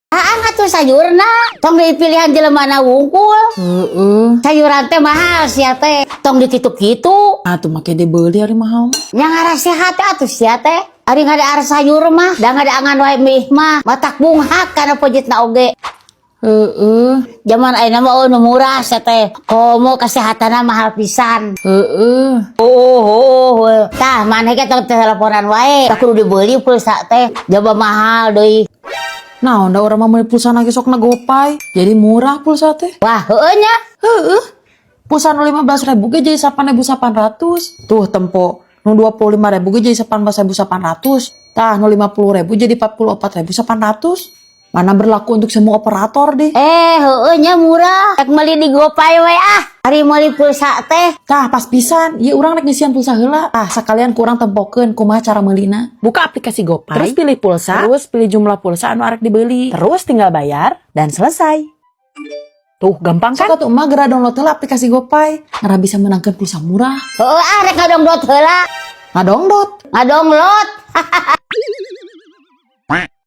Atuh sayurna tong di pilihan jelema wungkul. Sayuran teh mahal sia teh. Tong ditituk kitu. Atuh make dibeli ari mahal. Nya ngaras sehat atuh sia teh. Ari ngada ar sayur mah, da ngada angan wae mih mah. Matak bunghak kana pojitna oge. Zaman ayeuna mah nu murah sia teh. Komo kasehatanna mahal pisan. Tah maneh ge tong teleponan wae. Tak kudu dibeli pulsa teh. Jaba mahal deui. Nah, da urang mah meuli pulsa na sok na gopay. Jadi murah pulsa teh. Wah, heueuh nya. Pulsa nu 15.000 ge jadi 8.800. Tuh tempo. Nu 25.000 ge jadi 18.800. Tah nu 50.000 jadi 44.800. Mana berlaku untuk semua operator deh. Heueuh nya murah. Rek meuli di Gopay we ah. Ari meuli pulsa teh. Tah pas pisan, ieu urang rek ngisian pulsa heula. Sekalian kurang tempokeun kumaha cara meulina. Buka aplikasi GoPay, Terus pilih pulsa, terus pilih jumlah pulsa anu arek dibeli, terus tinggal bayar dan selesai. Tuh gampang kan? Sok atuh mah geura download heula aplikasi GoPay. Ngara bisa menangkeun pulsa murah. Heueuh ah rek ngadongdot heula. Ngadongdot. Ngadongdot.